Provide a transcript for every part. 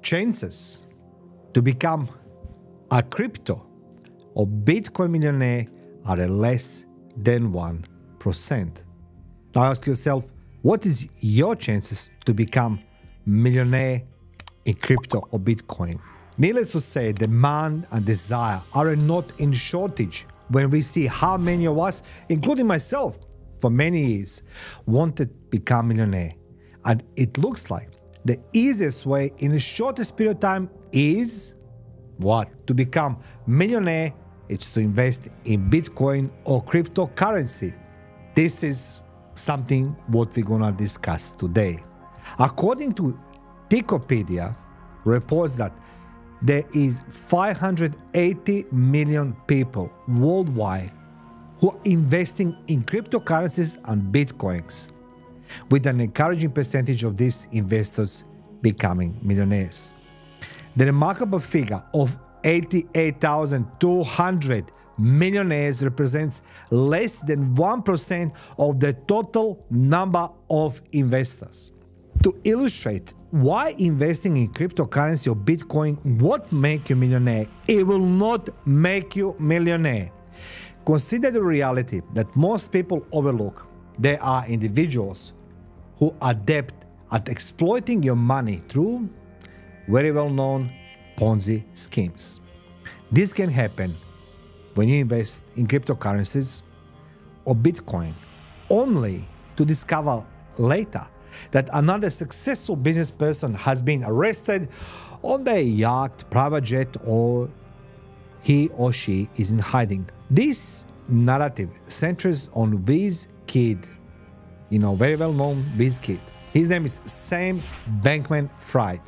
chances to become a crypto or Bitcoin millionaire are less than 1%. Now ask yourself, what is your chances to become millionaire in crypto or Bitcoin? Needless to say, demand and desire are not in shortage when we see how many of us, including myself, for many years, wanted to become millionaire. And it looks like the easiest way in the shortest period of time is what? To become millionaire, it's to invest in Bitcoin or cryptocurrency. This is something what we're gonna discuss today. According to Wikipedia, reports that there is 580 million people worldwide who are investing in cryptocurrencies and Bitcoins, with an encouraging percentage of these investors becoming millionaires. The remarkable figure of 88,200 millionaires represents less than 1% of the total number of investors. To illustrate why investing in cryptocurrency or Bitcoin won't make you a millionaire, it will not make you a millionaire. Consider the reality that most people overlook. There are individuals who are adept at exploiting your money through very well-known Ponzi schemes. This can happen when you invest in cryptocurrencies or Bitcoin, only to discover later that another successful business person has been arrested on their yacht, private jet, or he or she is in hiding. This narrative centers on WizKid, very well-known WizKid. His name is Sam Bankman-Fried,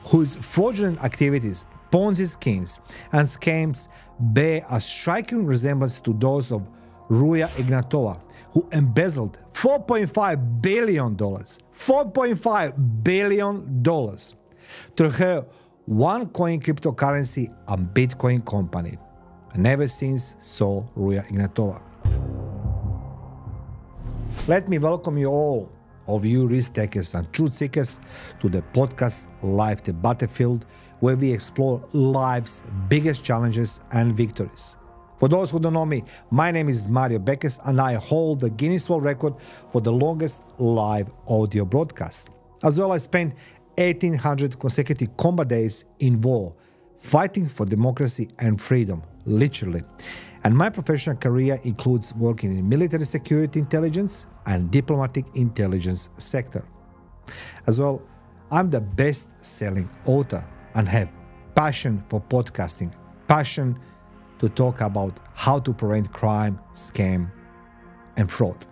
whose fraudulent activities, Ponzi schemes, and scams bear a striking resemblance to those of Ruya Ignatova, who embezzled $4.5 billion through her OneCoin cryptocurrency and Bitcoin company. I never since saw Ruya Ignatova. Let me welcome you all of you risk takers and truth seekers to the podcast Life the Battlefield, where we explore life's biggest challenges and victories. For those who don't know me, my name is Mario Beckes and I hold the Guinness World Record for the longest live audio broadcast. As well, I spent 1,800 consecutive combat days in war, fighting for democracy and freedom, literally. And my professional career includes working in military security intelligence and diplomatic intelligence sector. As well, I'm the best-selling author and have passion for podcasting, passion to talk about how to prevent crime, scam, and fraud.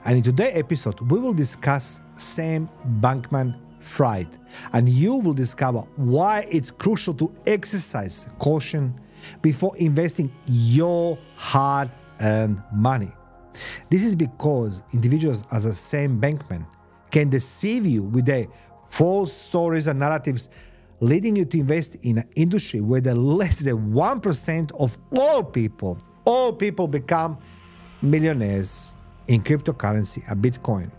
And in today's episode, we will discuss Sam Bankman-Fried, and you will discover why it's crucial to exercise caution before investing your hard-earned money. This is because individuals as a Sam Bankman can deceive you with their false stories and narratives, leading you to invest in an industry where the less than 1% of all people become millionaires in cryptocurrency and Bitcoin.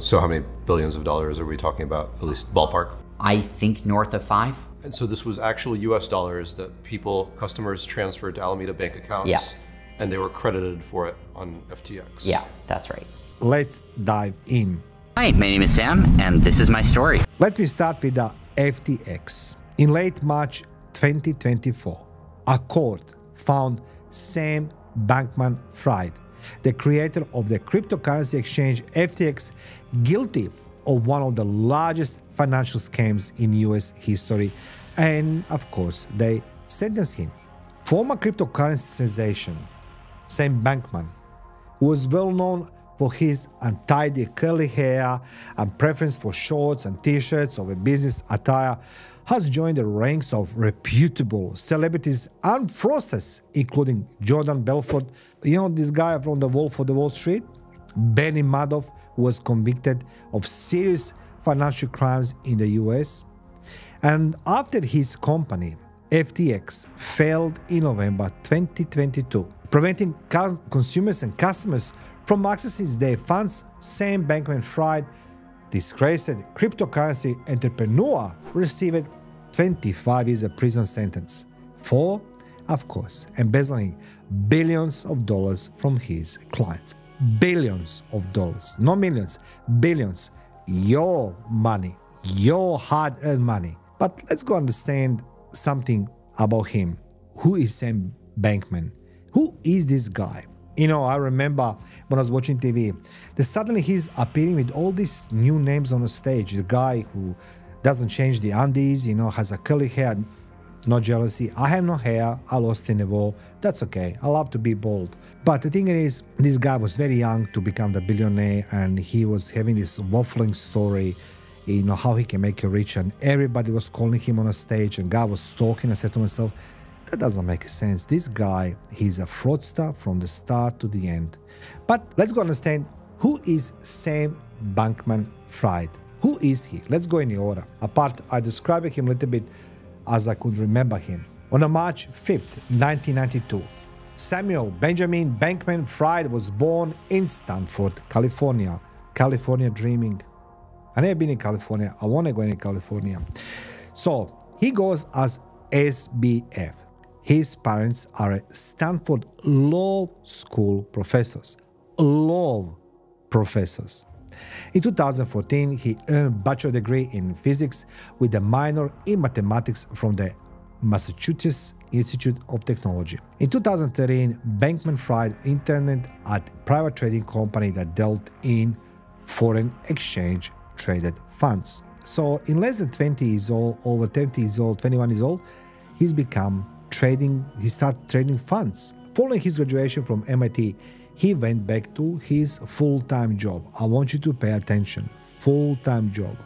So how many billions of dollars are we talking about, at least ballpark? I think north of 5. And so this was actual US dollars that customers transferred to Alameda bank accounts, Yeah. and they were credited for it on FTX. Yeah, that's right. Let's dive in. Hi, my name is Sam, and this is my story. Let me start with the FTX. In late March 2024, a court found Sam Bankman-Fried, the creator of the cryptocurrency exchange FTX, guilty of one of the largest financial scams in US history, and of course, they sentenced him. Former cryptocurrency sensation Sam Bankman, who was well known for his untidy curly hair and preference for shorts and t-shirts over business attire, has joined the ranks of reputable celebrities and fraudsters, including Jordan Belfort, this guy from the Wolf of the Wall Street, Benny Madoff, who was convicted of serious financial crimes in the US. And after his company, FTX, failed in November 2022, preventing consumers and customers from accessing their funds, Sam Bankman-Fried, disgraced cryptocurrency entrepreneur, received 25 years of prison sentence for, of course, embezzling billions of dollars from his clients. Billions of dollars, not millions, billions. Your money, your hard-earned money. But let's go understand something about him. Who is Sam Bankman? Who is this guy? You know, I remember when I was watching TV, that suddenly he's appearing with all these new names on the stage. The guy who doesn't change the undies, you know, has a curly hair. No jealousy. I have no hair. I lost in the war. That's okay. I love to be bald. But the thing is, this guy was very young to become the billionaire, and he was having this waffling story, you know, how he can make you rich, and everybody was calling him on a stage, and guy was talking. I said to myself, that doesn't make sense. This guy, he's a fraudster from the start to the end. But let's go understand, who is Sam Bankman-Fried? Who is he? Let's go in the order. Apart, I described him a little bit as I could remember him. On March 5th, 1992, Samuel Benjamin Bankman-Fried was born in Stanford, California. California dreaming. I never been in California. I want to go in California. So he goes as SBF. His parents are Stanford Law School professors. Law professors. In 2014, he earned a bachelor degree in physics with a minor in mathematics from the Massachusetts Institute of Technology. In 2013, Bankman-Fried interned at a private trading company that dealt in foreign exchange traded funds. So in less than 20 years old, over 20 years old, 21 years old, he started trading funds. Following his graduation from MIT, he went back to his full-time job. I want you to pay attention. Full-time job.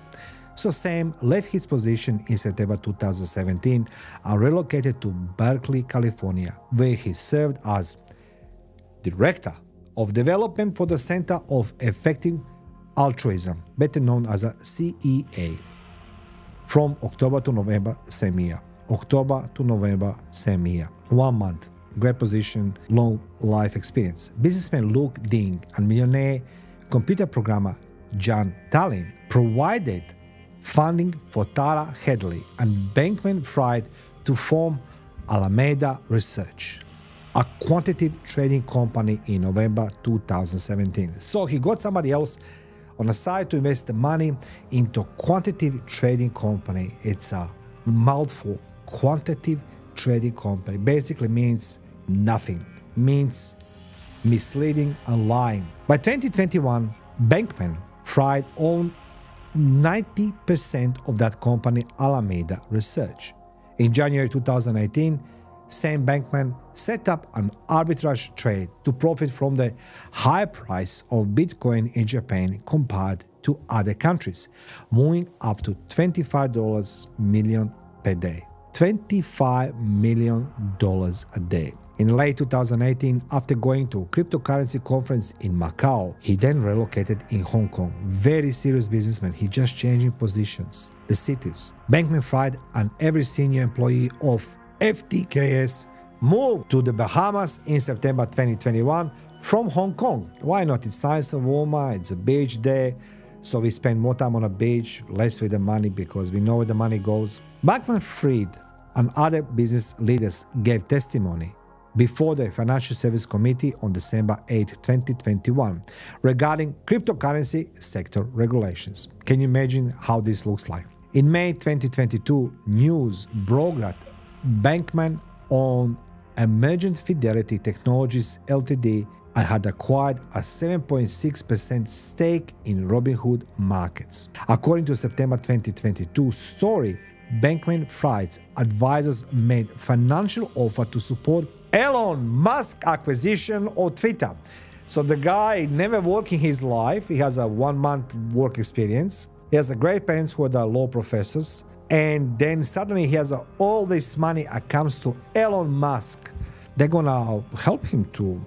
So Sam left his position in September 2017 and relocated to Berkeley, California, where he served as Director of Development for the Center of Effective Altruism, better known as a CEA, from October to November same year. October to November same year. 1 month. Great position, long life experience. Businessman Luke Ding and millionaire computer programmer John Tallinn provided funding for Tara Headley and Bankman-Fried to form Alameda Research, a quantitative trading company, in November 2017. So he got somebody else on the side to invest the money into quantitative trading company. It's a mouthful. Quantitative trading company basically means nothing, means misleading and lying. By 2021, Bankman-Fried owned 90% of that company, Alameda Research. In January 2018, Sam Bankman set up an arbitrage trade to profit from the high price of Bitcoin in Japan compared to other countries, moving up to $25 million per day. $25 million a day. In late 2018, after going to a cryptocurrency conference in Macau, he then relocated in Hong Kong. Very serious businessman. He just changing positions, the cities. Bankman-Fried and every senior employee of FTKS moved to the Bahamas in September 2021 from Hong Kong. Why not? It's nice and warmer. It's a beach there. So we spend more time on a beach, less with the money because we know where the money goes. Bankman-Fried and other business leaders gave testimony before the Financial Services Committee on December 8, 2021 regarding cryptocurrency sector regulations. Can you imagine how this looks like? In May 2022, news broke that Bankman owned Emergent Fidelity Technologies Ltd. and had acquired a 7.6% stake in Robinhood Markets. According to a September 2022 story, Bankman-Fried's advisors made financial offer to support Elon Musk acquisition of Twitter. So the guy never worked in his life. He has a 1 month work experience. He has a great parents who are the law professors. And then suddenly he has all this money that comes to Elon Musk. They're gonna help him to,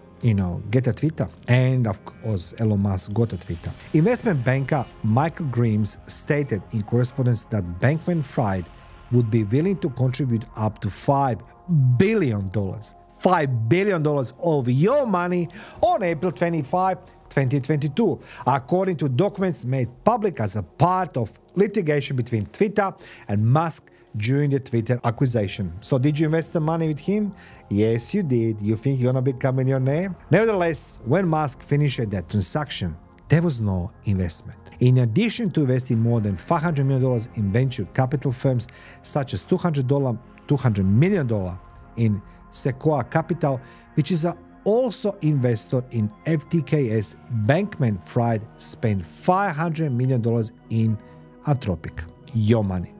get a Twitter. And of course, Elon Musk got a Twitter. Investment banker Michael Grimes stated in correspondence that Bankman-Fried would be willing to contribute up to $5 billion. $5 billion of your money on April 25, 2022, according to documents made public as a part of litigation between Twitter and Musk during the Twitter acquisition. So did you invest the money with him? Yes, you did. You think you're going to become a millionaire? Nevertheless, when Musk finished that transaction, there was no investment. In addition to investing more than $500 million in venture capital firms such as $200 million in Sequoia Capital, which is also investor in FTKS, Bankman-Fried spent $500 million in Anthropic, your money.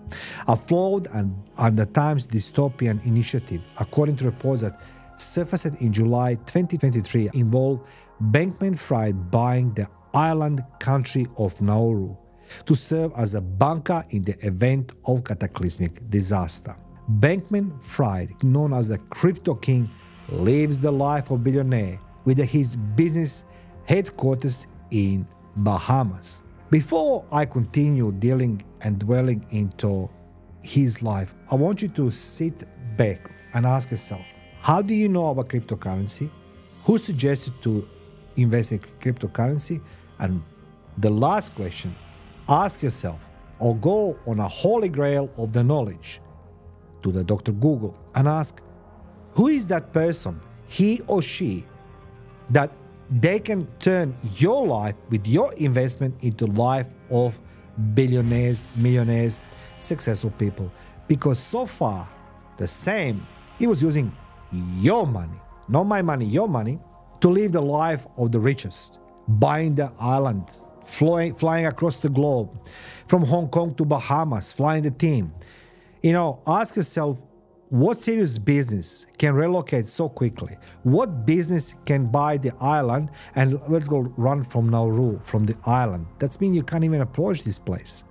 A flawed and at times dystopian initiative, according to reports that surfaced in July 2023, involved Bankman-Fried buying the island country of Nauru to serve as a bunker in the event of cataclysmic disaster. Bankman-Fried, known as the Crypto King, lives the life of a billionaire with his business headquarters in Bahamas. Before I continue dealing and dwelling into his life, I want you to sit back and ask yourself, how do you know about cryptocurrency? Who suggested to invest in cryptocurrency? And the last question, ask yourself, or go on a holy grail of the knowledge to the Dr. Google and ask, who is that person, he or she, that they can turn your life with your investment into life of billionaires, millionaires, successful people? Because so far, the same, he was using your money, not my money, your money, to live the life of the richest, buying the island, flying across the globe, from Hong Kong to Bahamas, flying the team. You know, ask yourself, what serious business can relocate so quickly? What business can buy the island and let's go run from Nauru, from the island? That means you can't even approach this place.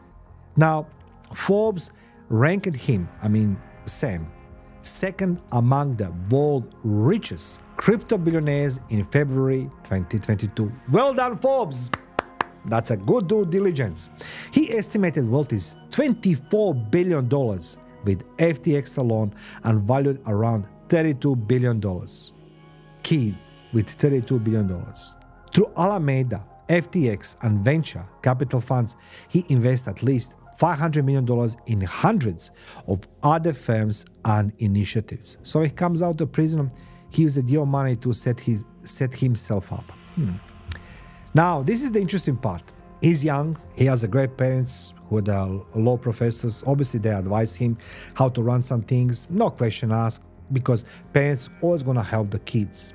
Now, Forbes ranked him, Sam, second among the world's richest crypto billionaires in February 2022. Well done, Forbes! That's a good due diligence. He estimated wealth is $24 billion with FTX alone and valued around $32 billion. Key with $32 billion. Through Alameda, FTX, and venture capital funds, he invests at least $500 million in hundreds of other firms and initiatives. So he comes out of prison, he used your money to set himself up. Now, this is the interesting part. He's young, he has great parents who are law professors. Obviously, they advise him how to run some things. No question asked, because parents always going to help the kids.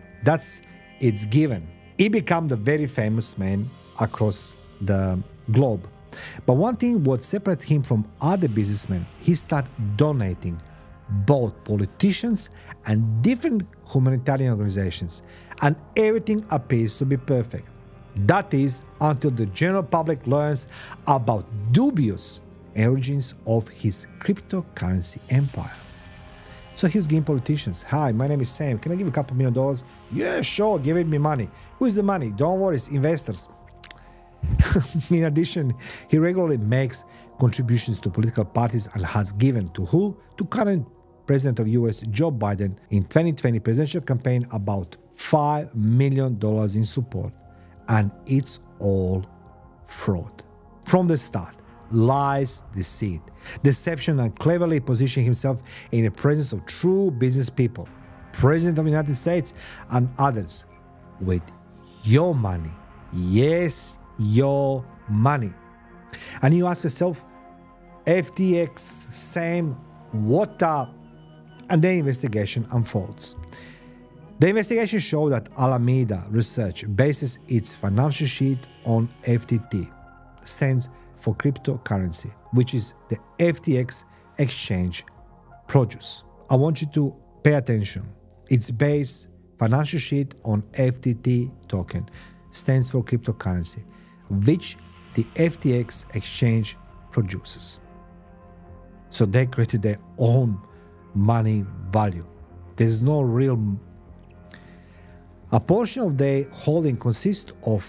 It's given. He became the very famous man across the globe. But one thing what separates him from other businessmen, he started donating both politicians and different humanitarian organizations. And everything appears to be perfect. That is, until the general public learns about dubious origins of his cryptocurrency empire. So he was giving politicians, hi, my name is Sam, can I give you a couple $1 million? Yeah, sure, give it me money. Who is the money? Don't worry, it's investors. In addition, he regularly makes contributions to political parties and has given to who? To current President of US Joe Biden in 2020 presidential campaign about $5 million in support. And it's all fraud. From the start, lies, deceit, deception, and cleverly positioning himself in the presence of true business people, President of the United States and others, with your money. Yes, your money. And you ask yourself, FTX, Sam, what up? And the investigation unfolds. The investigation showed that Alameda Research bases its financial sheet on FTT, stands for cryptocurrency, which is the FTX exchange produce. I want you to pay attention. Its base financial sheet on FTT token stands for cryptocurrency, which the FTX exchange produces. So they created their own money value. There's no real. A portion of their holding consists of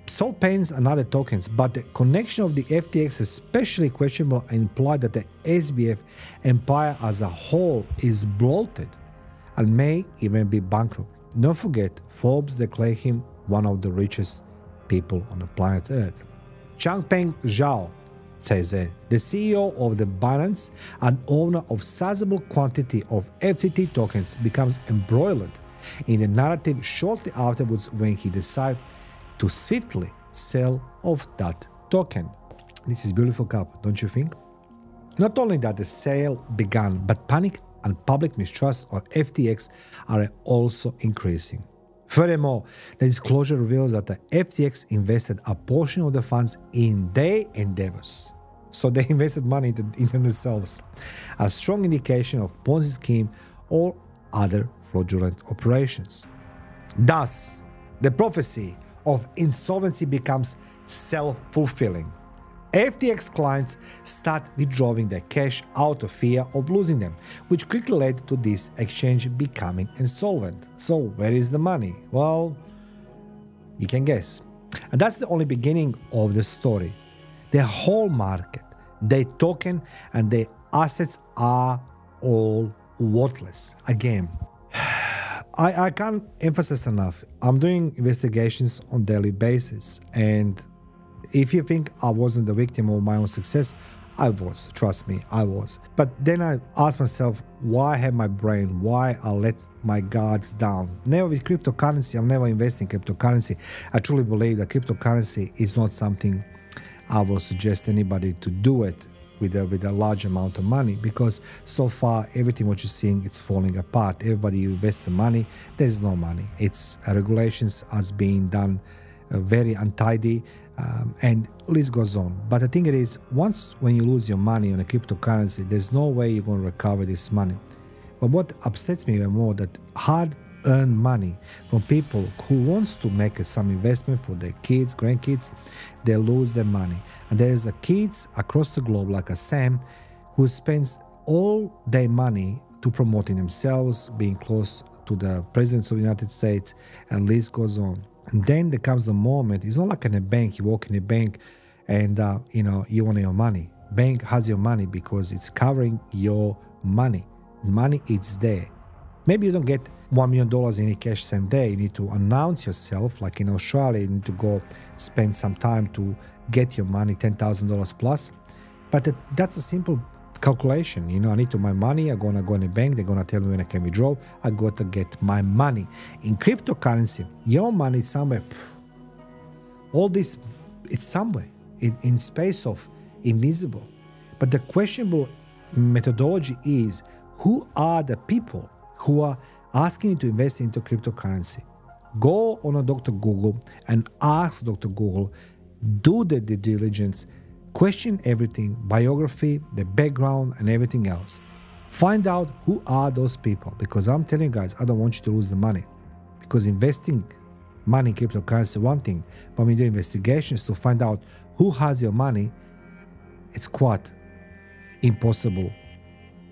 Sol Pains and other tokens, but the connection of the FTX is especially questionable and implied that the SBF empire as a whole is bloated and may even be bankrupt. Don't forget, Forbes declared him one of the richest people on the planet Earth. Changpeng Zhao, the CEO of the Binance and owner of sizable quantity of FTT tokens, becomes embroiled in the narrative shortly afterwards when he decides to swiftly sell off that token. This is beautiful cup, don't you think? Not only that the sale began, but panic and public mistrust of FTX are also increasing. Furthermore, the disclosure reveals that the FTX invested a portion of the funds in their endeavors. So they invested money in themselves, a strong indication of Ponzi scheme or other fraudulent operations. Thus, the prophecy of insolvency becomes self-fulfilling. FTX clients start withdrawing their cash out of fear of losing them, which quickly led to this exchange becoming insolvent. So where is the money? Well, you can guess. And that's the only beginning of the story. The whole market, their token and their assets are all worthless. Again, I can't emphasize enough. I'm doing investigations on a daily basis, and if you think I wasn't the victim of my own success, I was. Trust me, I was. But then I asked myself, why have my brain? Why I let my guards down? Never with cryptocurrency. I'm never investing in cryptocurrency. I truly believe that cryptocurrency is not something I will suggest anybody to do it with a large amount of money, because so far everything what you're seeing, it's falling apart. Everybody you invest the money, there's no money. It's regulations as being done very untidy, and list goes on. But the thing is, once when you lose your money on a cryptocurrency, there's no way you're going to recover this money. But what upsets me even more, that hard-earned money from people who wants to make some investment for their kids, grandkids, they lose their money. And there's kids across the globe like a Sam who spends all their money to promoting themselves, being close to the presidents of the United States, and list goes on. And then there comes a moment, it's not like in a bank, you walk in a bank and you want your money. Bank has your money because it's covering your money. Money is there. Maybe you don't get $1 million in cash same day. You need to announce yourself, like in Australia, you need to go spend some time to get your money, $10,000 plus. But that's a simple calculation. I need to my money. I'm going to go in a bank. They're going to tell me when I can withdraw. I got to get my money. In cryptocurrency, your money is somewhere. All this, it's somewhere in space of invisible. But the questionable methodology is, who are the people who are asking you to invest into cryptocurrency? Go on a Dr. Google and ask Dr. Google, do the due diligence, question everything, biography, the background, and everything else. Find out who are those people, because I'm telling you guys, I don't want you to lose the money. Because investing money in cryptocurrency is one thing, but when you do investigations to find out who has your money, it's quite impossible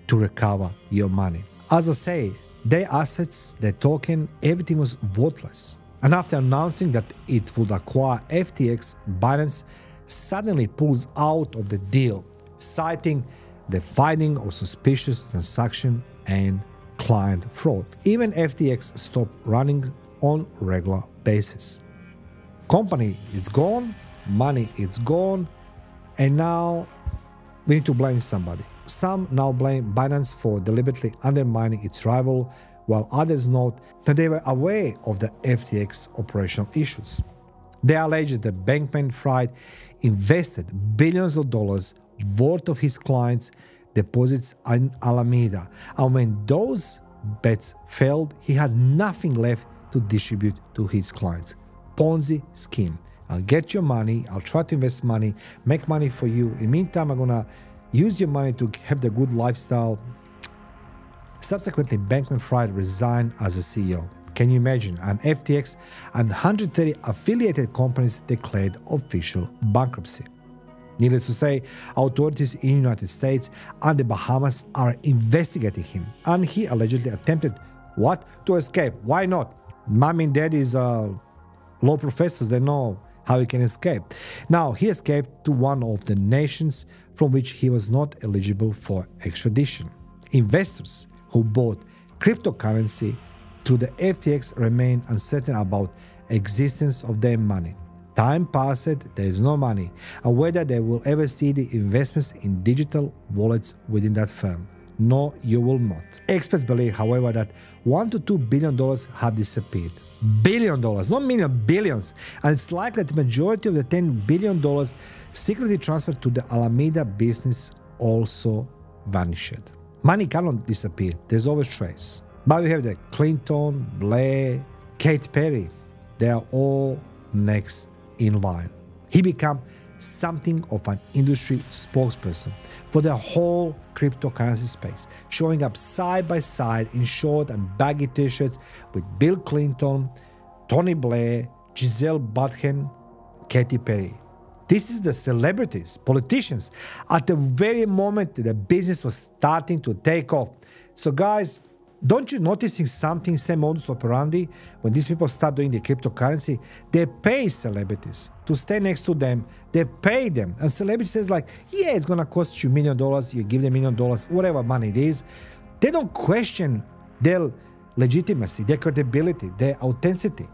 to recover your money. As I say, their assets, their token, everything was worthless. And after announcing that it would acquire FTX, Binance suddenly pulls out of the deal, citing the finding of suspicious transaction and client fraud. Even FTX stopped running on regular basis. Company is gone, money is gone, and now we need to blame somebody. Some now blame Binance for deliberately undermining its rival, while others note that they were aware of the FTX operational issues. They allege that Bankman-Fried invested billions of dollars worth of his clients' deposits in Alameda, and when those bets failed, he had nothing left to distribute to his clients. Ponzi scheme. I'll get your money, I'll try to invest money, make money for you. In the meantime, I'm gonna use your money to have the good lifestyle. Subsequently, Bankman-Fried resigned as a CEO. Can you imagine? And FTX and 130 affiliated companies declared official bankruptcy. Needless to say, authorities in the United States and the Bahamas are investigating him. And he allegedly attempted, to escape. Why not? Mom and dad is law professors, they know how he can escape. Now, he escaped to one of the nations from which he was not eligible for extradition. Investors who bought cryptocurrency through the FTX remain uncertain about existence of their money. Time passed, there is no money, and whether they will ever see the investments in digital wallets within that firm. No, you will not. Experts believe, however, that $1 to $2 billion have disappeared. $billion, not million, billions. And it's likely that the majority of the $10 billion secretly transferred to the Alameda business also vanished. Money cannot disappear. There's always trace. But we have the Clinton, Blair, Katy Perry. They are all next in line. He became something of an industry spokesperson for the whole cryptocurrency space, showing up side by side in short and baggy t-shirts with Bill Clinton, Tony Blair, Giselle Bundchen, Katy Perry. This is the celebrities, politicians, at the very moment that the business was starting to take off. So guys, don't you noticing something, same modus operandi? When these people start doing the cryptocurrency, they pay celebrities to stay next to them. They pay them. And celebrity says like, yeah, it's going to cost you $1 million. You give them $1 million, whatever money it is. They don't question their legitimacy, their credibility, their authenticity.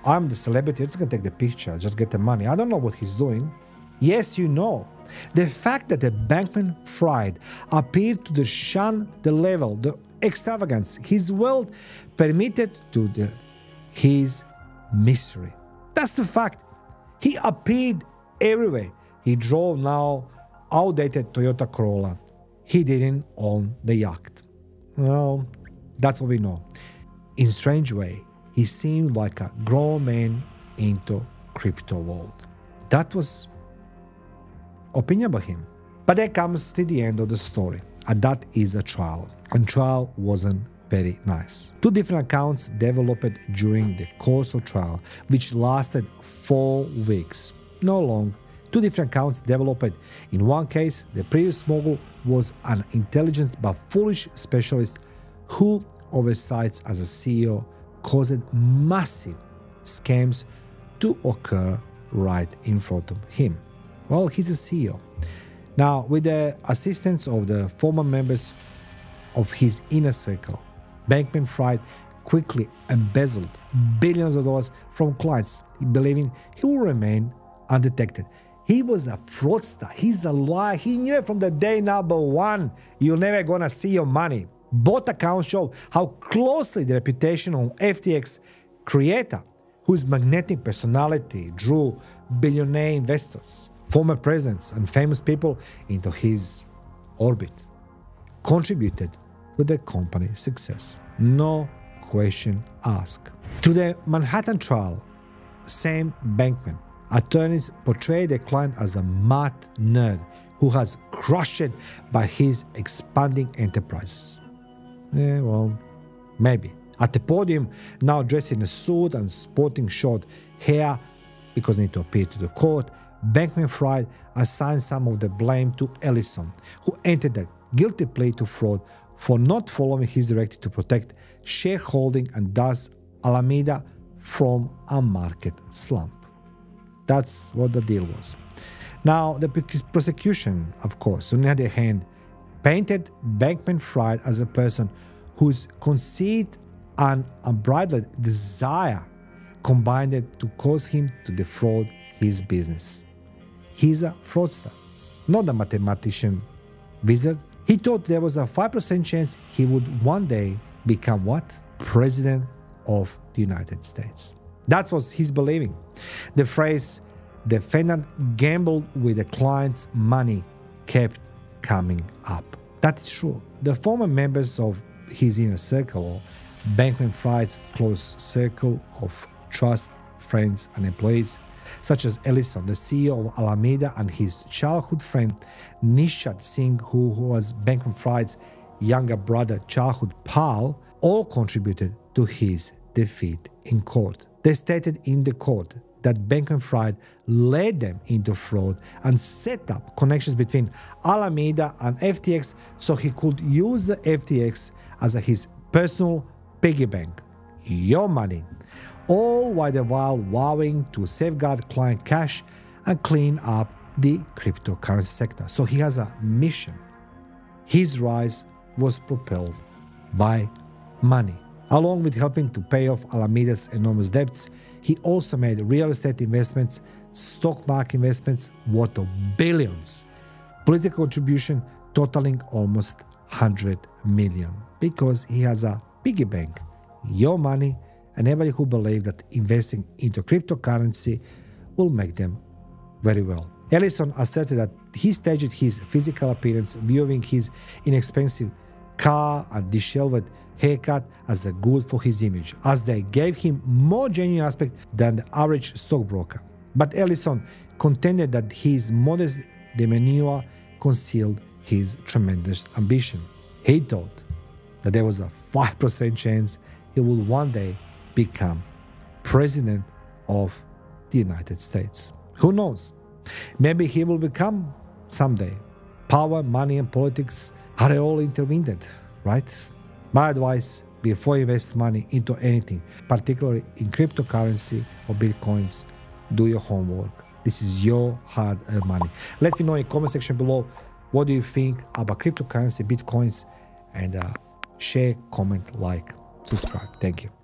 I'm the celebrity. I'm just going to take the picture, just get the money. I don't know what he's doing. Yes, you know. The fact that the Bankman-Fried appeared to shun the level, the extravagance, his wealth permitted to his mystery. That's the fact. He appeared everywhere. He drove now outdated Toyota Corolla. He didn't own the yacht. Well, that's what we know. In a strange way, he seemed like a grown man into crypto world. That was opinion about him. But that comes to the end of the story, and that is a trial. And trial wasn't very nice. Two different accounts developed during the course of trial, which lasted 4 weeks. No long. Two different accounts developed. In one case, the previous mogul was an intelligent but foolish specialist who, oversights as a CEO, caused massive scams to occur right in front of him. Well, he's a CEO. Now, with the assistance of the former members of his inner circle, Bankman-Fried quickly embezzled billions of dollars from clients, believing he will remain undetected. He was a fraudster. He's a liar. He knew it from the day number one. You're never gonna see your money. Both accounts show how closely the reputation of FTX creator, whose magnetic personality drew billionaire investors, former presidents, and famous people into his orbit, contributed to the company's success. No question asked. To the Manhattan trial, Sam Bankman, attorneys portrayed the client as a math nerd who has crushed by his expanding enterprises. Well, maybe. At the podium, now dressed in a suit and sporting short hair because they need to appear to the court, Bankman-Fried assigned some of the blame to Ellison, who entered a guilty plea to fraud for not following his directive to protect shareholding and thus Alameda from a market slump. That's what the deal was. Now, the prosecution, of course, on the other hand, painted Bankman-Fried as a person whose conceit and unbridled desire combined to cause him to defraud his business. He's a fraudster, not a mathematician wizard. He thought there was a 5% chance he would one day become what? President of the United States. That was his believing. The phrase, defendant gambled with the client's money, kept coming up. That is true. The former members of his inner circle, Bankman-Fried's close circle of trust, friends, and employees, such as Ellison, the CEO of Alameda, and his childhood friend Nishad Singh, who was Bankman-Fried's younger brother, childhood pal, all contributed to his defeat in court. They stated in the court that Bankman-Fried led them into fraud and set up connections between Alameda and FTX so he could use the FTX as his personal piggy bank. Your money. All while vowing to safeguard client cash and clean up the cryptocurrency sector. So he has a mission. His rise was propelled by money. Along with helping to pay off Alameda's enormous debts, He also made real estate investments, stock market investments worth of billions, political contribution totaling almost 100 million, because he has a piggy bank, your money, and everybody who believes that investing into cryptocurrency will make them very well. Ellison asserted that he staged his physical appearance, viewing his inexpensive car and disheveled haircut as a good for his image, as they gave him more genuine aspect than the average stockbroker. But Ellison contended that his modest demeanor concealed his tremendous ambition. He thought that there was a 5% chance he would one day become president of the United States. Who knows? Maybe he will become someday. Power, money, and politics are all intertwined, right? My advice: before you invest money into anything, particularly in cryptocurrency or bitcoins, do your homework. This is your hard-earned money. Let me know in the comment section below, what do you think about cryptocurrency, bitcoins, and share, comment, like, subscribe. Thank you.